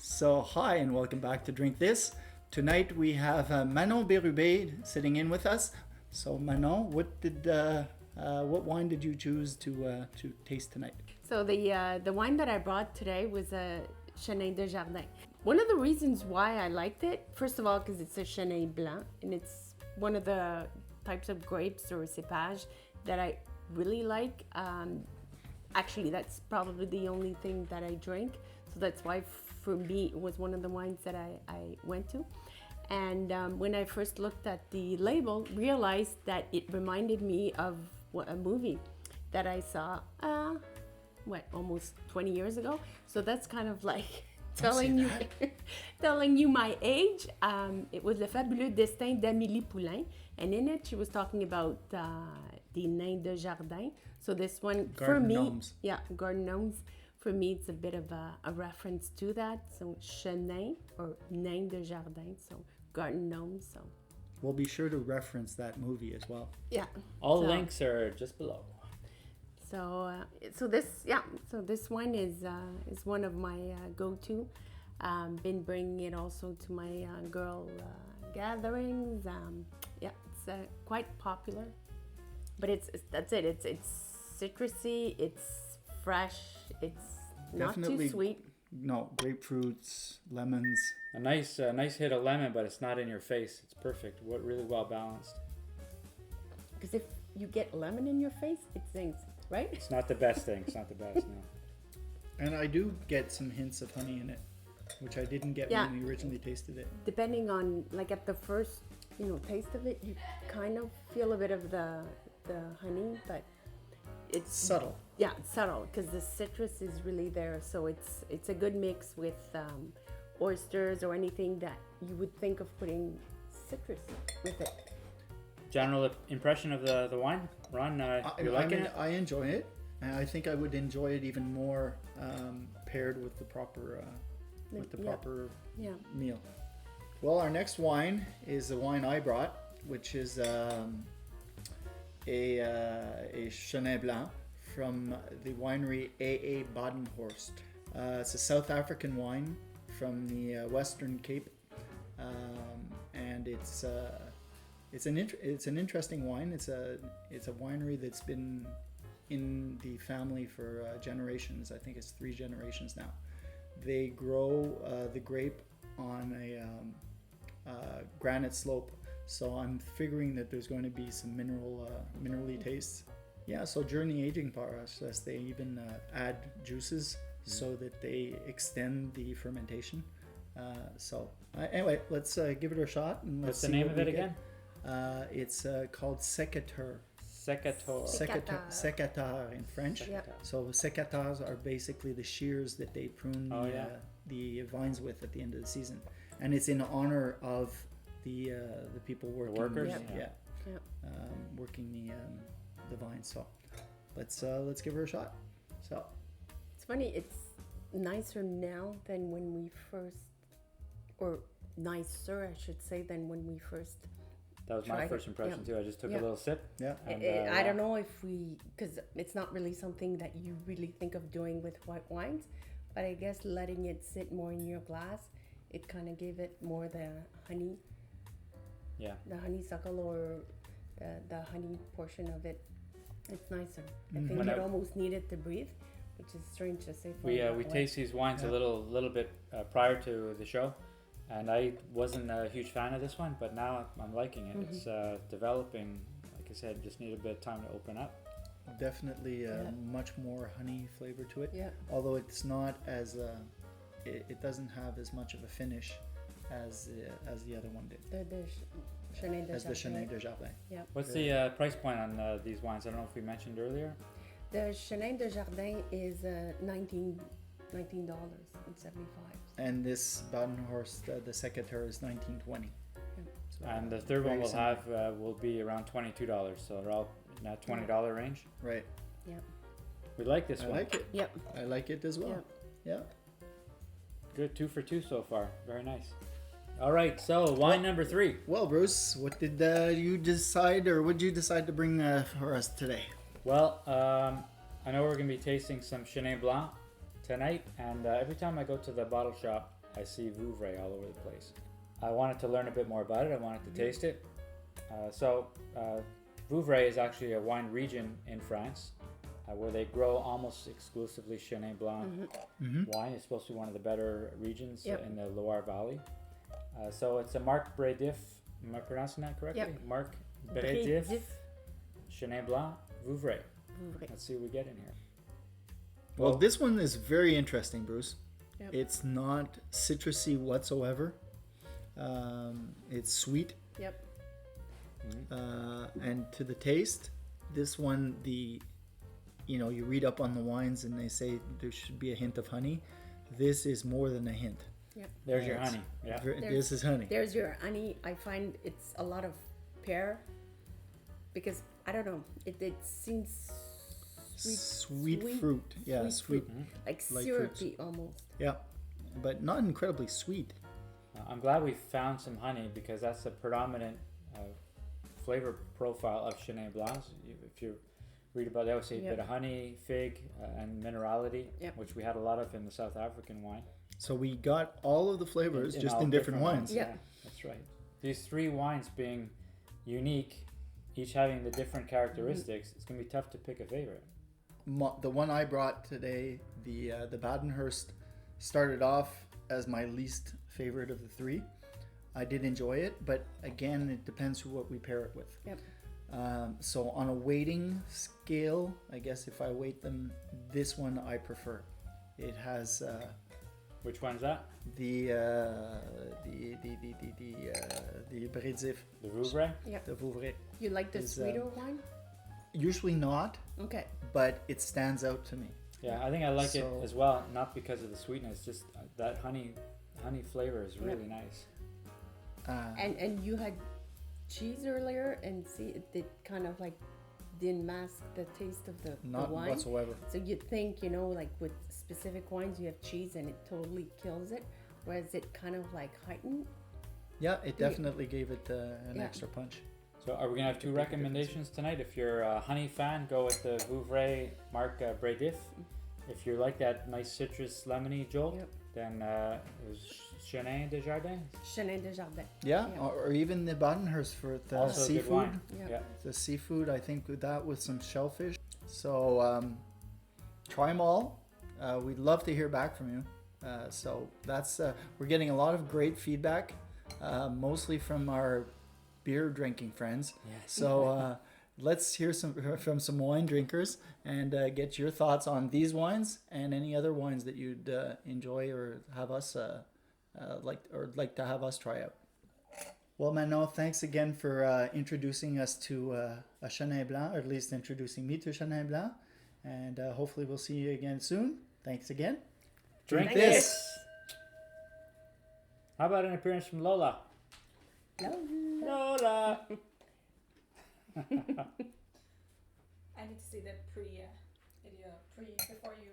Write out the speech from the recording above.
So hi and welcome back to Drink This. Tonight we have Manon Bérubé sitting in with us. So Manon, what wine did you choose to taste tonight? So the wine that I brought today was a Chenin de Jardin. One of the reasons why I liked it, first of all, because it's a Chenin Blanc, and it's one of the types of grapes or cépage that I really like. Actually, that's probably the only thing that I drink. So that's why for me it was one of the wines that I went to. And when I first looked at the label, realized that it reminded me of a movie that I saw, almost 20 years ago. So that's kind of like telling you my age. It was Le Fabuleux Destin d'Amélie Poulain. And in it, she was talking about the Nain de Jardin. So this one, Garden for me, gnomes. Yeah, garden gnomes. For me, it's a bit of a reference to that. So Chenin or Nain de Jardin, so garden gnomes. So We'll be sure to reference that movie as well. yeah. All links are just below. So this wine is one of my go-to. Been bringing it also to my girl gatherings. It's quite popular. But that's it. It's citrusy. It's fresh. It's not Definitely, too sweet. No, grapefruits, lemons. A nice hit of lemon, but it's not in your face. It's perfect. Really well balanced. Because if you get lemon in your face, it stings, right? It's not the best thing. It's not the best, no. And I do get some hints of honey in it, which I didn't get when we originally tasted it. Depending on, like at the first, taste of it, you kind of feel a bit of the honey, but it's Subtle. Yeah, it's subtle because the citrus is really there. So it's a good mix with oysters or anything that you would think of putting citrus with it. General impression of the wine, Ron? You liking it? I enjoy it. And I think I would enjoy it even more paired with the proper meal. Well, our next wine is the wine I brought, which is a Chenin Blanc from the winery A.A. Badenhorst. It's a South African wine from the Western Cape, and it's an interesting wine. It's a winery that's been in the family for generations. I think it's 3 generations now. They grow the grape on a granite slope. So I'm figuring that there's going to be some minerally tastes. Yeah, so during the aging process, they even add juices so that they extend the fermentation. Anyway, let's give it a shot. And What's the name of it again? It's called Secateurs. Secateurs. Secateurs in French. Yep. So secateurs are basically the shears that they prune the vines with at the end of the season. And it's in honor of the people working, the workers, working the vines. So let's give her a shot. So It's funny. It's nicer now than when we first, or nicer, I should say, than when we first. That was my first impression too. I just took a little sip. Yeah. And, I don't know if because it's not really something that you really think of doing with white wines, but I guess letting it sit more in your glass, it kind of gave it more the honey. Yeah. The honeysuckle or the honey portion of it. It's nicer. I think it almost needed to breathe, which is strange to say. We taste these wines a little bit prior to the show, and I wasn't a huge fan of this one, but now I'm liking it. It's developing. Like I said, just need a bit of time to open up. Definitely much more honey flavor to it. Yeah. Although it's not as it doesn't have as much of a finish as the other one did. The Chenin de Jardin. The Chenin de Jardin. Yeah. What's the price point on these wines? I don't know if we mentioned earlier. The Chenin de Jardin is $19.75. And this Badenhorst, the Secateurs, is $19.20. So And the third one we'll have will be around $22. So they're all in that $20 range. Right. Yeah. We like this I one. like it. Yep. I like it as well. Yeah. Good, 2 for 2 so far. Very nice. All right, so wine number 3. Well, Bruce, what did you decide, or what did you decide to bring for us today? Well, I know we're going to be tasting some Chenin Blanc tonight, and every time I go to the bottle shop, I see Vouvray all over the place. I wanted to learn a bit more about it. I wanted to taste it. Vouvray is actually a wine region in France where they grow almost exclusively Chenin Blanc wine. It's supposed to be one of the better regions in the Loire Valley. So it's a Marc Brédif. Am I pronouncing that correctly? Yep. Marc Brédif, Chenin Blanc, Vouvray. Let's see what we get in here. Well, this one is very interesting, Bruce. Yep. It's not citrusy whatsoever. It's sweet. Yep. And to the taste, this one, you read up on the wines and they say there should be a hint of honey. This is more than a hint. Yep. There's your honey. Yeah. This is honey. There's your honey. I find it's a lot of pear because I don't know. It seems sweet fruit. Yeah, sweet. Fruit. Like light syrupy almost. Yeah, but not incredibly sweet. I'm glad we found some honey because that's a predominant flavor profile of Chenin Blancs. If you read about it, they always say a bit of honey, fig, and minerality, which we had a lot of in the South African wine. So we got all of the flavors just in different wines. Yeah, that's right. These three wines being unique, each having the different characteristics, it's going to be tough to pick a favorite. The one I brought today, the Badenhorst, started off as my least favorite of the three. I did enjoy it, but again, it depends what we pair it with. Yep. So on a weighting scale, I guess if I weight them, this one I prefer. It has which one's that? The Brédif. The Vouvray? Yep. The Vouvray. You like the sweeter wine? Usually not. Okay. But it stands out to me. Yeah, I think I like it as well, not because of the sweetness, just that honey flavor is really nice. And you had cheese earlier, and see, it kind of like didn't mask the taste of the wine. Not whatsoever. So you think, like with specific wines, you have cheese and it totally kills it, whereas it kind of like heightened. Yeah, it definitely gave it an extra punch. So are we going to have two recommendations tonight? If you're a honey fan, go with the Vouvray Marc Brédif. If you like that nice citrus lemony jolt, then it was Chenin de Jardin. Chenin de Jardin. Yeah, or even the Badenhorst for the also seafood. A good wine. Yeah. The seafood, I think with that with some shellfish. So try them all. We'd love to hear back from you. So that's we're getting a lot of great feedback, mostly from our beer drinking friends. Yes. So let's hear from some wine drinkers and get your thoughts on these wines and any other wines that you'd enjoy or have us like to have us try out. Well, Manon, thanks again for introducing us to a Chenin Blanc, or at least introducing me to Chenin Blanc. And hopefully we'll see you again soon. Thanks again. Drink this. How about an appearance from Lola? Lola. I need to see the video before you